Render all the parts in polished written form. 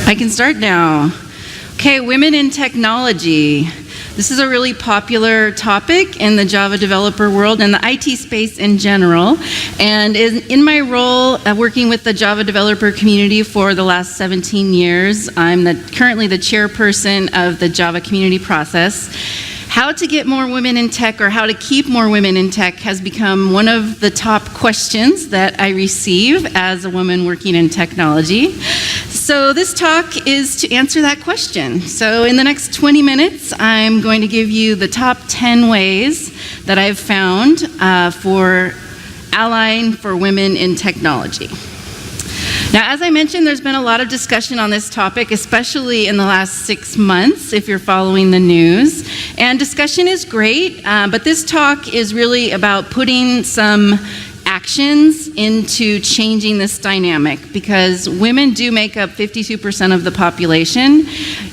I can start now. Okay, women in technology. This is a really popular topic in the Java developer world and the IT space in general. And in my role working with the Java developer community for the last 17 years, I'm currently the chairperson of the Java community process. How to get more women in tech or how to keep more women in tech has become one of the top questions that I receive as a woman working in technology. So this talk is to answer that question. So in the next 20 minutes, I'm going to give you the top 10 ways that I've found for allying for women in technology. Now, as I mentioned, there's been a lot of discussion on this topic, especially in the last 6 months, if you're following the news. And discussion is great, but this talk is really about putting some actions into changing this dynamic, because women do make up 52% of the population,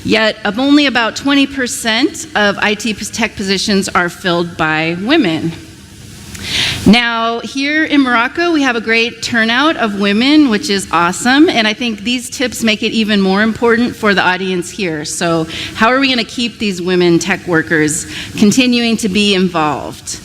yet only about 20% of IT tech positions are filled by women. Now, here in Morocco, we have a great turnout of women, which is awesome, and I think these tips make it even more important for the audience here. So how are we going to keep these women tech workers continuing to be involved?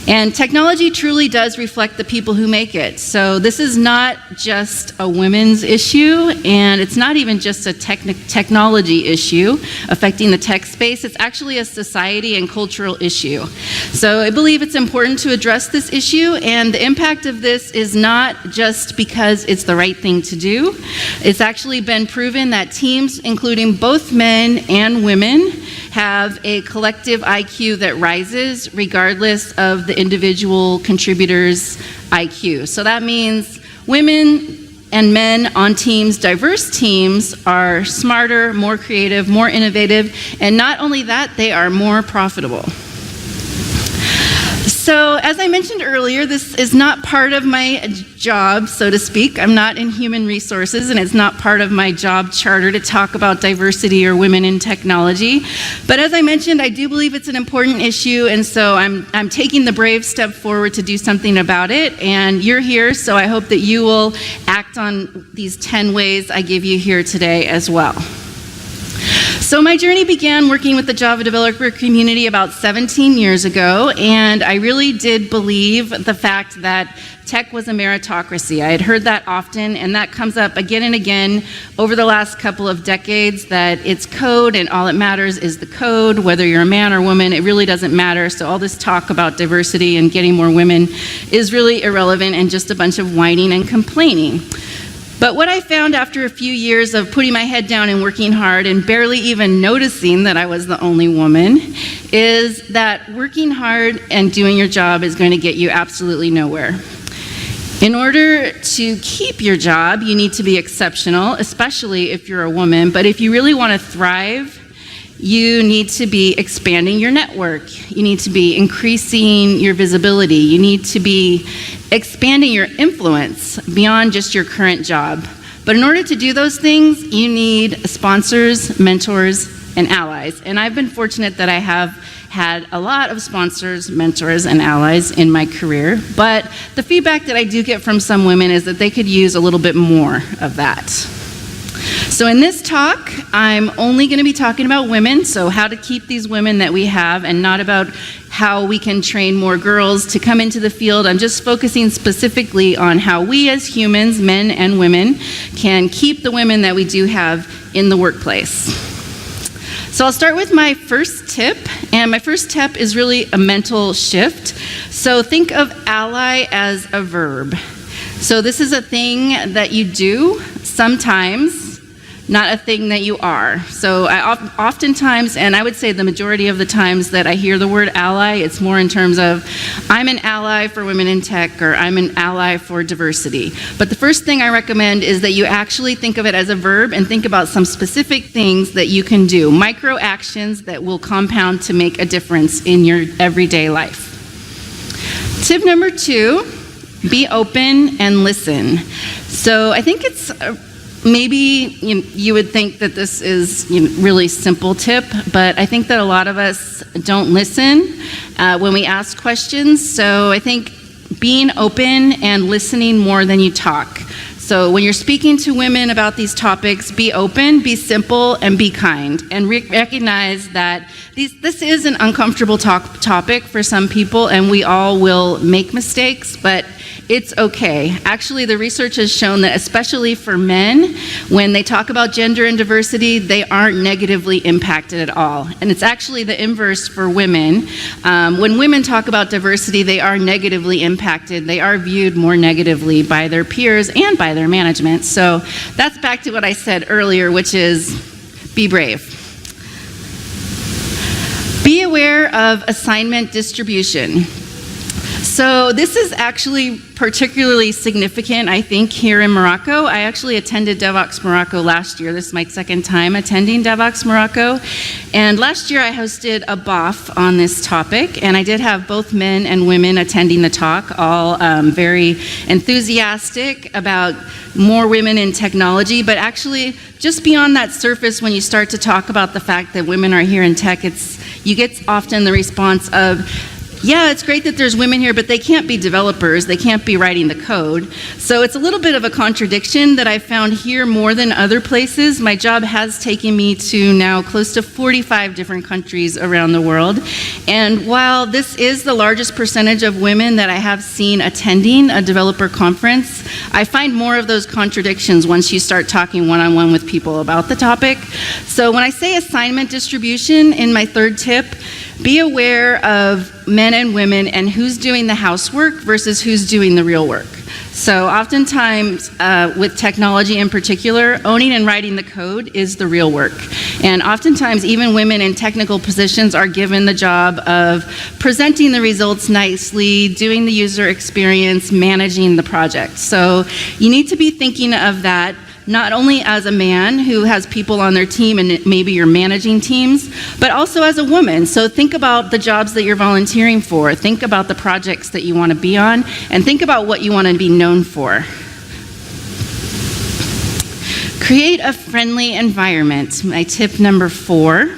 And technology truly does reflect the people who make it. So this is not just a women's issue, and it's not even just a technology issue affecting the tech space. It's actually a society and cultural issue. So I believe it's important to address this issue, and the impact of this is not just because it's the right thing to do. It's actually been proven that teams, including both men and women, have a collective IQ that rises regardless of the individual contributor's IQ. So that means women and men on teams, diverse teams, are smarter, more creative, more innovative, and not only that, they are more profitable. So, as I mentioned earlier, this is not part of my job, so to speak. I'm not in human resources, and it's not part of my job charter to talk about diversity or women in technology. But as I mentioned, I do believe it's an important issue, and so I'm taking the brave step forward to do something about it. And you're here, so I hope that you will act on these 10 ways I give you here today as well. So my journey began working with the Java developer community about 17 years ago, and I really did believe the fact that tech was a meritocracy. I had heard that often, and that comes up again and again over the last couple of decades, that it's code and all that matters is the code, whether you're a man or woman, it really doesn't matter. So all this talk about diversity and getting more women is really irrelevant and just a bunch of whining and complaining. But what I found after a few years of putting my head down and working hard and barely even noticing that I was the only woman is that working hard and doing your job is going to get you absolutely nowhere. In order to keep your job, you need to be exceptional, especially if you're a woman. But if you really want to thrive, you need to be expanding your network. You need to be increasing your visibility. You need to be expanding your influence beyond just your current job. But in order to do those things, you need sponsors, mentors, and allies. And I've been fortunate that I have had a lot of sponsors, mentors, and allies in my career. But the feedback that I do get from some women is that they could use a little bit more of that. So in this talk, I'm only going to be talking about women, so how to keep these women that we have, and not about how we can train more girls to come into the field. I'm just focusing specifically on how we as humans, men and women, can keep the women that we do have in the workplace. So I'll start with my first tip, and my first tip is really a mental shift. So think of ally as a verb. So this is a thing that you do sometimes, not a thing that you are. So I oftentimes, and I would say the majority of the times that I hear the word ally, it's more in terms of I'm an ally for women in tech, or I'm an ally for diversity. But the first thing I recommend is that you actually think of it as a verb and think about some specific things that you can do, micro actions that will compound to make a difference in your everyday life. Tip number 2, be open and listen. So I think it's maybe you would think that this is really simple tip, but I think that a lot of us don't listen when we ask questions. So I think being open and listening more than you talk. So when you're speaking to women about these topics, be open, be simple, and be kind. And recognize that this is an uncomfortable topic for some people, and we all will make mistakes, but it's okay. Actually, the research has shown that especially for men, when they talk about gender and diversity, they aren't negatively impacted at all. And it's actually the inverse for women. When women talk about diversity, they are negatively impacted. They are viewed more negatively by their peers and by their management. So that's back to what I said earlier, which is be brave. Be aware of assignment distribution. So this is actually particularly significant, I think, here in Morocco. I actually attended DevOps Morocco last year. This is my second time attending DevOps Morocco. And last year I hosted a BOF on this topic, and I did have both men and women attending the talk, all very enthusiastic about more women in technology. But actually, just beyond that surface, when you start to talk about the fact that women are here in tech, you get often the response of, yeah, it's great that there's women here, but they can't be developers. They can't be writing the code. So it's a little bit of a contradiction that I found here more than other places. My job has taken me to now close to 45 different countries around the world. And while this is the largest percentage of women that I have seen attending a developer conference, I find more of those contradictions once you start talking one-on-one with people about the topic. So when I say assignment distribution in my third tip, be aware of men and women and who's doing the housework versus who's doing the real work. So oftentimes, with technology in particular, owning and writing the code is the real work. And oftentimes, even women in technical positions are given the job of presenting the results nicely, doing the user experience, managing the project. So you need to be thinking of that not only as a man who has people on their team and maybe you're managing teams, but also as a woman. So think about the jobs that you're volunteering for. Think about the projects that you want to be on, and think about what you want to be known for. Create a friendly environment, my tip number 4.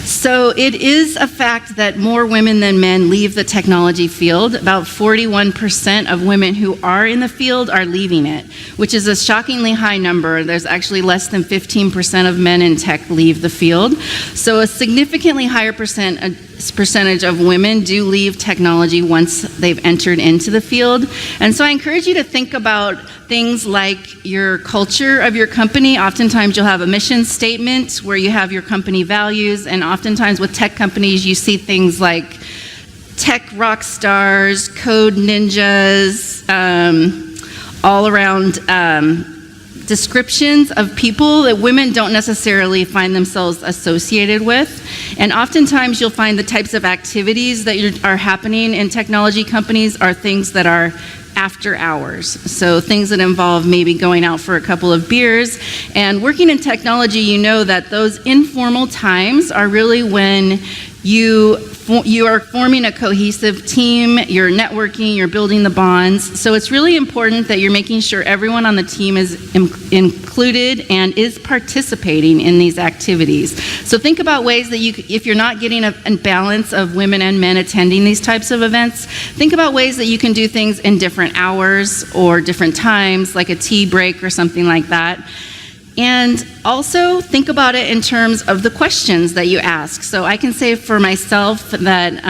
So it is a fact that more women than men leave the technology field. About 41% of women who are in the field are leaving it, which is a shockingly high number. There's actually less than 15% of men in tech leave the field. So a significantly higher percentage of women do leave technology once they've entered into the field. And so I encourage you to think about things like your culture of your company. Oftentimes you'll have a mission statement where you have your company values, and oftentimes with tech companies you see things like tech rock stars, code ninjas, all around descriptions of people that women don't necessarily find themselves associated with. And oftentimes you'll find the types of activities that are happening in technology companies are things that are after hours. So things that involve maybe going out for a couple of beers. And working in technology, you know that those informal times are really when you are forming a cohesive team, you're networking, you're building the bonds. So it's really important that you're making sure everyone on the team is included and is participating in these activities. So think about ways that if you're not getting a balance of women and men attending these types of events, think about ways that you can do things in different hours or different times, like a tea break or something like that. And also think about it in terms of the questions that you ask. So I can say for myself that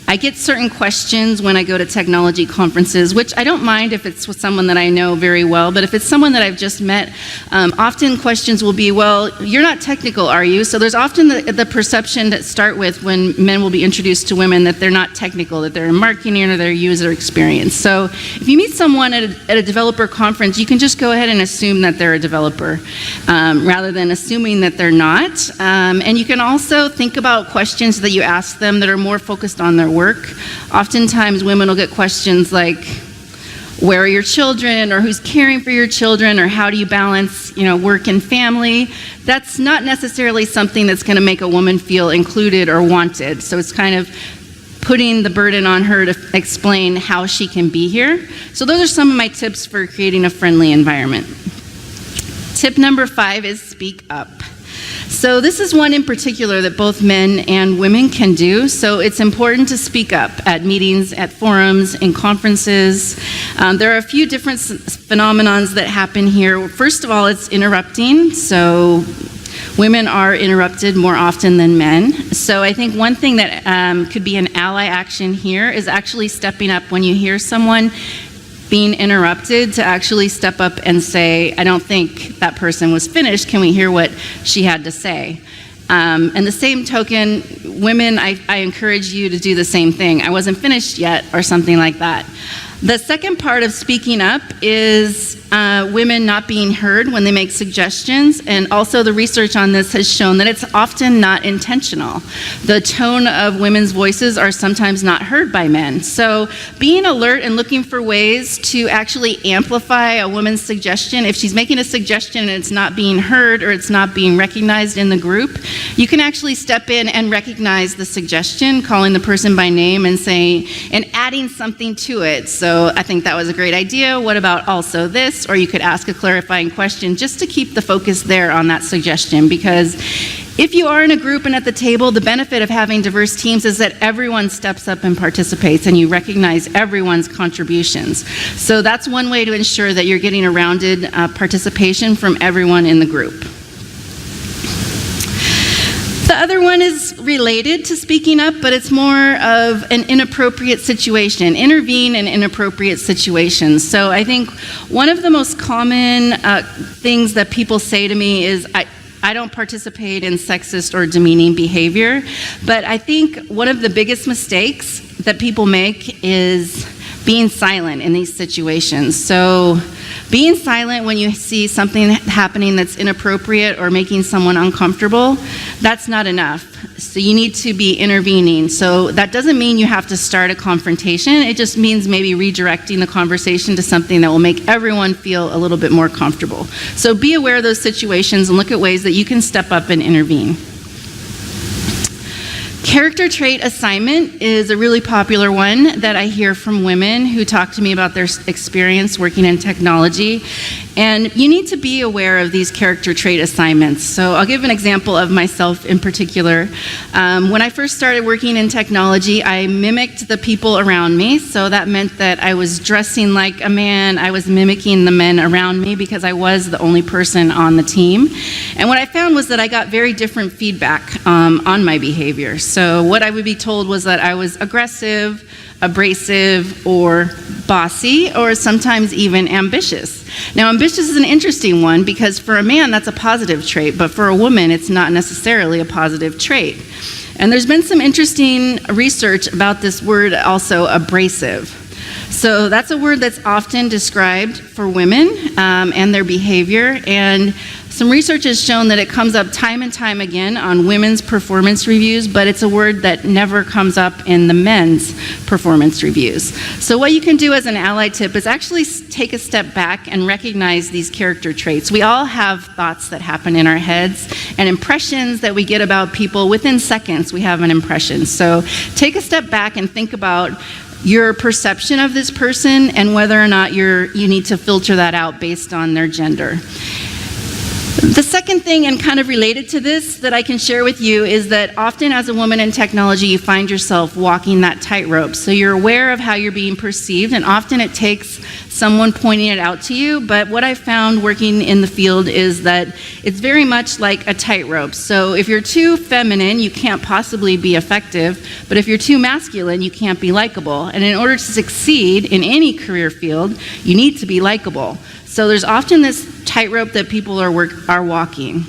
I get certain questions when I go to technology conferences, which I don't mind if it's with someone that I know very well, but if it's someone that I've just met, often questions will be, well, you're not technical, are you? So there's often the perception that start with when men will be introduced to women that they're not technical, that they're in marketing or their user experience. So if you meet someone at a developer conference, you can just go ahead and assume that they're a developer, rather than assuming that they're not. And you can also think about questions that you ask them that are more focused on their work. Oftentimes women will get questions like, where are your children, or who's caring for your children, or how do you balance, work and family? That's not necessarily something that's going to make a woman feel included or wanted. So it's kind of putting the burden on her to explain how she can be here. So those are some of my tips for creating a friendly environment. Tip number 5 is speak up. So this is one in particular that both men and women can do. So it's important to speak up at meetings, at forums, in conferences. There are a few different phenomenons that happen here. First of all, it's interrupting. So women are interrupted more often than men. So I think one thing that could be an ally action here is actually stepping up when you hear someone being interrupted, to actually step up and say, I don't think that person was finished. Can we hear what she had to say? And the same token, women, I encourage you to do the same thing. I wasn't finished yet, or something like that. The second part of speaking up is women not being heard when they make suggestions, and also the research on this has shown that it's often not intentional. The tone of women's voices are sometimes not heard by men. So being alert and looking for ways to actually amplify a woman's suggestion, if she's making a suggestion and it's not being heard or it's not being recognized in the group, you can actually step in and recognize the suggestion, calling the person by name and saying, and adding something to it. So I think that was a great idea. What about also this? Or you could ask a clarifying question just to keep the focus there on that suggestion. Because if you are in a group and at the table, the benefit of having diverse teams is that everyone steps up and participates, and you recognize everyone's contributions. So that's one way to ensure that you're getting a rounded participation from everyone in the group. The other one is related to speaking up, but it's more of an inappropriate situation. Intervene in inappropriate situations. So I think one of the most common things that people say to me is, I don't participate in sexist or demeaning behavior, but I think one of the biggest mistakes that people make is being silent in these situations. So being silent when you see something happening that's inappropriate or making someone uncomfortable, that's not enough. So you need to be intervening. So that doesn't mean you have to start a confrontation. It just means maybe redirecting the conversation to something that will make everyone feel a little bit more comfortable. So be aware of those situations and look at ways that you can step up and intervene. Character trait assignment is a really popular one that I hear from women who talk to me about their experience working in technology. And you need to be aware of these character trait assignments. So I'll give an example of myself in particular. When I first started working in technology, I mimicked the people around me. So that meant that I was dressing like a man. I was mimicking the men around me because I was the only person on the team. And what I found was that I got very different feedback on my behavior. So what I would be told was that I was aggressive, abrasive, or bossy, or sometimes even ambitious. Now, ambitious is an interesting one because for a man, that's a positive trait, but for a woman, it's not necessarily a positive trait. And there's been some interesting research about this word also, abrasive. So that's a word that's often described for women and their behavior, and some research has shown that it comes up time and time again on women's performance reviews, but it's a word that never comes up in the men's performance reviews. So what you can do as an ally tip is actually take a step back and recognize these character traits. We all have thoughts that happen in our heads and impressions that we get about people. Within seconds, we have an impression. So take a step back and think about your perception of this person and whether or not you need to filter that out based on their gender. The second thing, and kind of related to this, that I can share with you is that often as a woman in technology, you find yourself walking that tightrope. So you're aware of how you're being perceived, and often it takes someone pointing it out to you. But what I found working in the field is that it's very much like a tightrope. So if you're too feminine, you can't possibly be effective. But if you're too masculine, you can't be likable. And in order to succeed in any career field, you need to be likable. So there's often this tightrope that people are walking.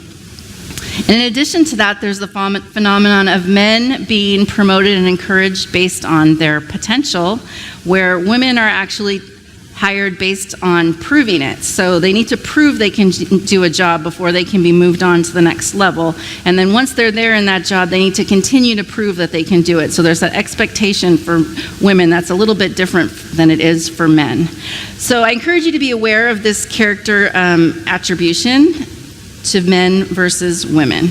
And in addition to that, there's the phenomenon of men being promoted and encouraged based on their potential, where women are actually hired based on proving it. So they need to prove they can do a job before they can be moved on to the next level. And then once they're there in that job, they need to continue to prove that they can do it. So there's that expectation for women that's a little bit different than it is for men. So I encourage you to be aware of this character attribution to men versus women.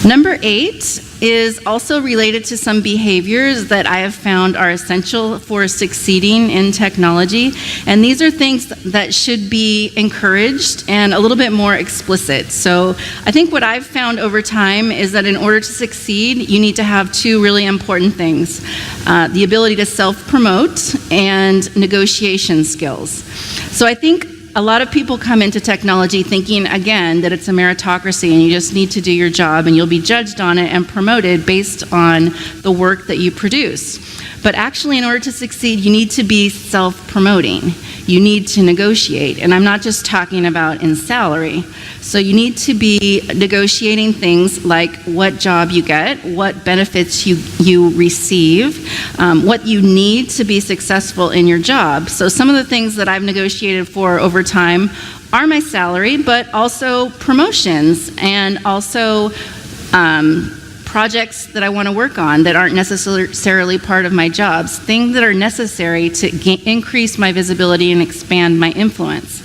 Number 8 is also related to some behaviors that I have found are essential for succeeding in technology. And these are things that should be encouraged and a little bit more explicit. So I think what I've found over time is that in order to succeed, you need to have two really important things: the ability to self-promote and negotiation skills. So I think a lot of people come into technology thinking, again, that it's a meritocracy and you just need to do your job and you'll be judged on it and promoted based on the work that you produce. But actually, in order to succeed, you need to be self-promoting. You need to negotiate. And I'm not just talking about in salary. So you need to be negotiating things like what job you get, what benefits you receive, what you need to be successful in your job. So some of the things that I've negotiated for over time are my salary, but also promotions and also projects that I want to work on that aren't necessarily part of my jobs, things that are necessary to increase my visibility and expand my influence.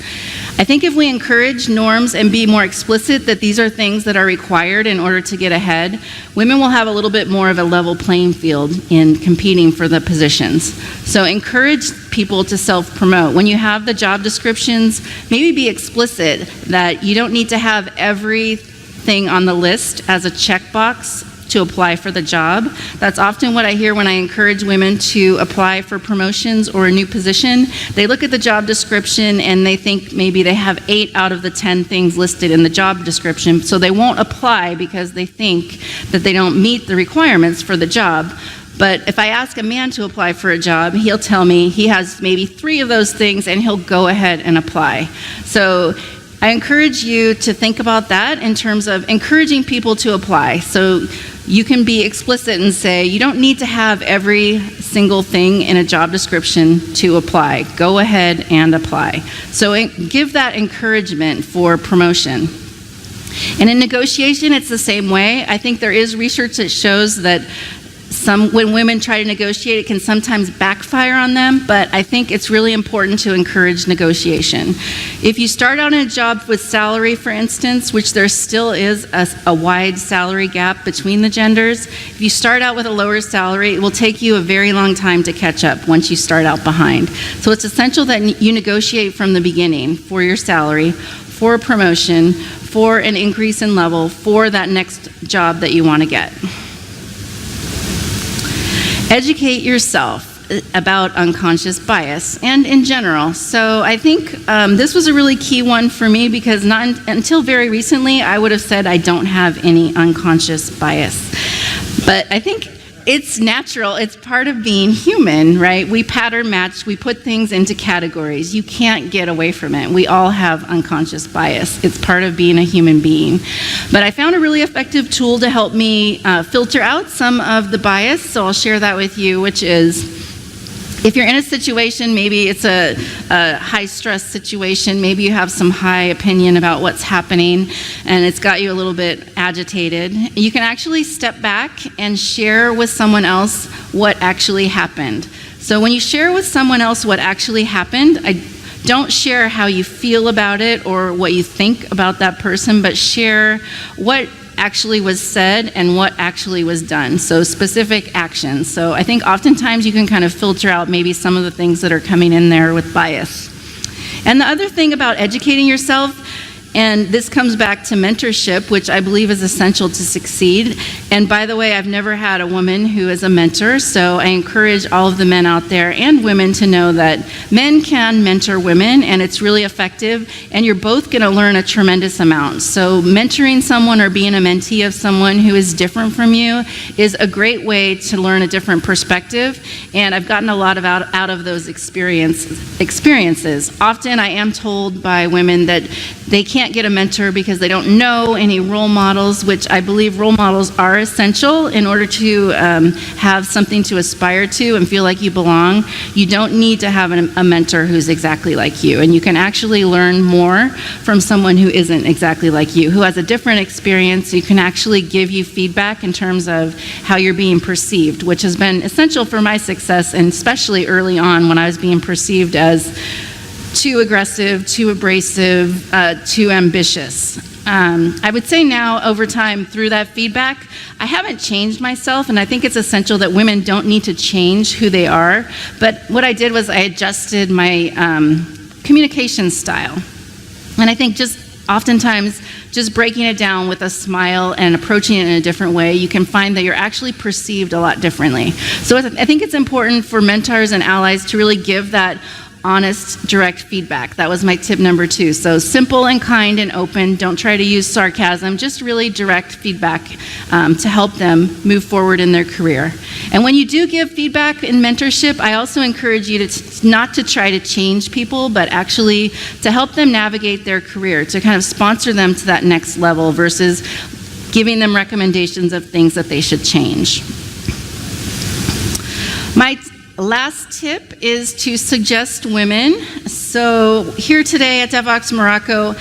I think if we encourage norms and be more explicit that these are things that are required in order to get ahead, women will have a little bit more of a level playing field in competing for the positions. So encourage people to self-promote. When you have the job descriptions, maybe be explicit that you don't need to have everything on the list as a checkbox to apply for the job. That's often what I hear when I encourage women to apply for promotions or a new position. They look at the job description and they think maybe they have 8 out of the 10 things listed in the job description, so they won't apply because they think that they don't meet the requirements for the job. But if I ask a man to apply for a job, he'll tell me he has maybe 3 of those things and he'll go ahead and apply. So I encourage you to think about that in terms of encouraging people to apply. So you can be explicit and say, you don't need to have every single thing in a job description to apply. Go ahead and apply. So give that encouragement for promotion. And in negotiation, it's the same way. I think there is research that shows that when women try to negotiate, it can sometimes backfire on them, but I think it's really important to encourage negotiation. If you start out in a job with salary, for instance, which there still is a wide salary gap between the genders, if you start out with a lower salary, it will take you a very long time to catch up once you start out behind. So it's essential that you negotiate from the beginning for your salary, for a promotion, for an increase in level, for that next job that you want to get. Educate yourself about unconscious bias and in general. So I think this was a really key one for me because not until very recently I would have said I don't have any unconscious bias. But I think it's natural, it's part of being human, right? We pattern match, we put things into categories. You can't get away from it. We all have unconscious bias. It's part of being a human being. But I found a really effective tool to help me filter out some of the bias, so I'll share that with you, which is, if you're in a situation, maybe it's a high-stress situation, maybe you have some high opinion about what's happening, and it's got you a little bit agitated, you can actually step back and share with someone else what actually happened. So when you share with someone else what actually happened, don't share how you feel about it or what you think about that person, but share what actually was said and what actually was done. So specific actions. So I think oftentimes you can kind of filter out maybe some of the things that are coming in there with bias. And the other thing about educating yourself, and this comes back to mentorship, which I believe is essential to succeed. And by the way, I've never had a woman who is a mentor, so I encourage all of the men out there and women to know that men can mentor women, and it's really effective, and you're both going to learn a tremendous amount. So mentoring someone or being a mentee of someone who is different from you is a great way to learn a different perspective, and I've gotten a lot out of those experiences. Often I am told by women that they can't get a mentor because they don't know any role models, which I believe role models are essential in order to have something to aspire to and feel like you belong. You don't need to have a mentor who's exactly like you, and you can actually learn more from someone who isn't exactly like you, who has a different experience. You can actually give you feedback in terms of how you're being perceived, which has been essential for my success, and especially early on when I was being perceived as too aggressive, too abrasive, too ambitious. I would say now, over time, through that feedback, I haven't changed myself, and I think it's essential that women don't need to change who they are. But what I did was I adjusted my communication style. And I think just oftentimes, just breaking it down with a smile and approaching it in a different way, you can find that you're actually perceived a lot differently. So I think it's important for mentors and allies to really give that honest, direct feedback. That was my tip number 2. So simple and kind and open. Don't try to use sarcasm. Just really direct feedback to help them move forward in their career. And when you do give feedback in mentorship, I also encourage you to not to try to change people, but actually to help them navigate their career, to kind of sponsor them to that next level versus giving them recommendations of things that they should change. My last tip is to suggest women. So here today at DevVox Morocco,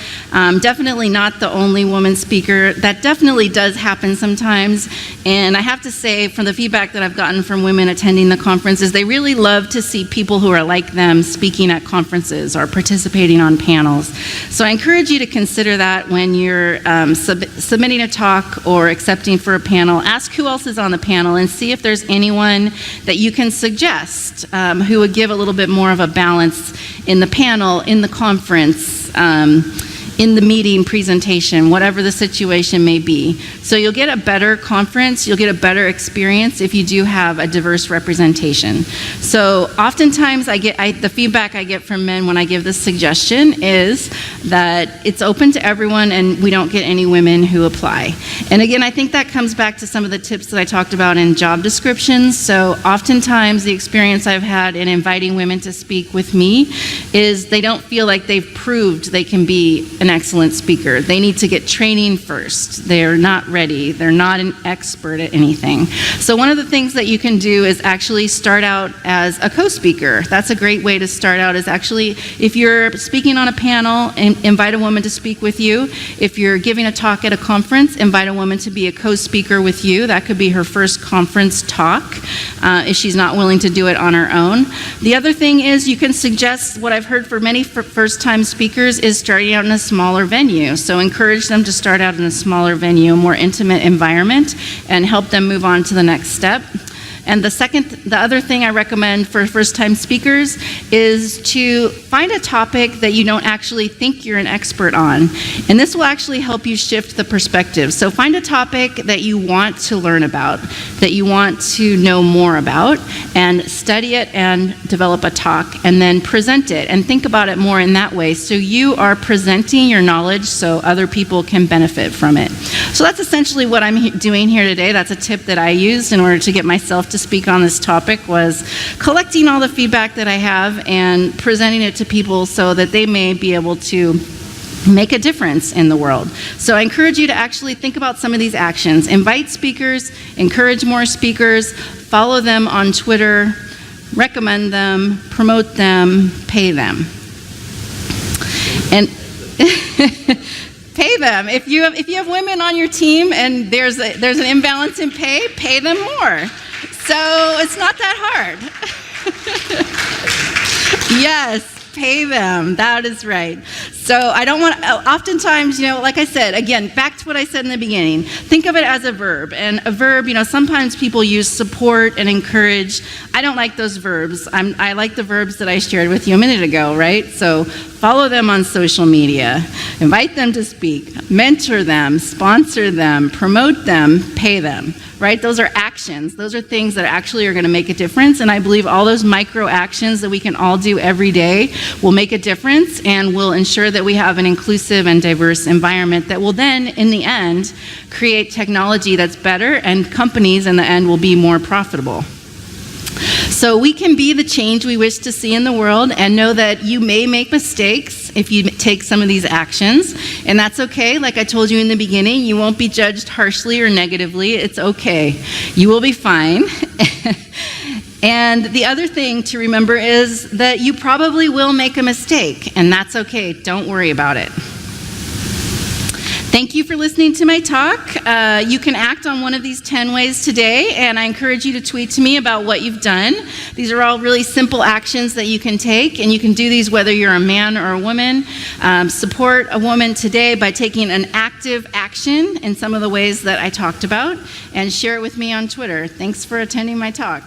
definitely not the only woman speaker. That definitely does happen sometimes. And I have to say, from the feedback that I've gotten from women attending the conferences, they really love to see people who are like them speaking at conferences or participating on panels. So I encourage you to consider that when you're submitting a talk or accepting for a panel. Ask who else is on the panel and see if there's anyone that you can suggest who would give a little bit more of a balance in the panel, in the conference, in the meeting presentation, whatever the situation may be. So you'll get a better conference, you'll get a better experience if you do have a diverse representation. So oftentimes the feedback I get from men when I give this suggestion is that it's open to everyone and we don't get any women who apply. And again, I think that comes back to some of the tips that I talked about in job descriptions. So oftentimes the experience I've had in inviting women to speak with me is they don't feel like they've proved they can be an excellent speaker. They need to get training first. They're not ready. They're not an expert at anything. So one of the things that you can do is actually start out as a co-speaker. That's a great way to start out, is actually, if you're speaking on a panel, invite a woman to speak with you. If you're giving a talk at a conference, invite a woman to be a co-speaker with you. That could be her first conference talk, if she's not willing to do it on her own. The other thing is you can suggest, what I've heard for many first-time speakers is starting out in a smaller venue. So encourage them to start out in a smaller venue, a more intimate environment, and help them move on to the next step. And the other thing I recommend for first-time speakers is to find a topic that you don't actually think you're an expert on. And this will actually help you shift the perspective. So find a topic that you want to learn about, that you want to know more about, and study it and develop a talk, and then present it and think about it more in that way. So you are presenting your knowledge so other people can benefit from it. So that's essentially what I'm doing here today. That's a tip that I used in order to get myself to speak on this topic, was collecting all the feedback that I have and presenting it to people so that they may be able to make a difference in the world. So I encourage you to actually think about some of these actions. Invite speakers, encourage more speakers, follow them on Twitter, recommend them, promote them, pay them. And pay them. If you have women on your team and there's an imbalance in pay them more. So it's not that hard. Yes, pay them. That is right. So I don't want, oftentimes, like I said, again, back to what I said in the beginning, think of it as a verb. And a verb, sometimes people use support and encourage. I don't like those verbs. I like the verbs that I shared with you a minute ago, right? So follow them on social media, invite them to speak, mentor them, sponsor them, promote them, pay them. Right? Those are actions. Those are things that actually are going to make a difference. And I believe all those micro actions that we can all do every day will make a difference and will ensure that we have an inclusive and diverse environment that will then, in the end, create technology that's better, and companies in the end will be more profitable. So we can be the change we wish to see in the world, and know that you may make mistakes if you take some of these actions, and that's okay. Like I told you in the beginning, you won't be judged harshly or negatively. It's okay. You will be fine. And the other thing to remember is that you probably will make a mistake, and that's okay. Don't worry about it. Thank you for listening to my talk. You can act on one of these 10 ways today, and I encourage you to tweet to me about what you've done. These are all really simple actions that you can take, and you can do these whether you're a man or a woman. Support a woman today by taking an active action in some of the ways that I talked about, and share it with me on Twitter. Thanks for attending my talk.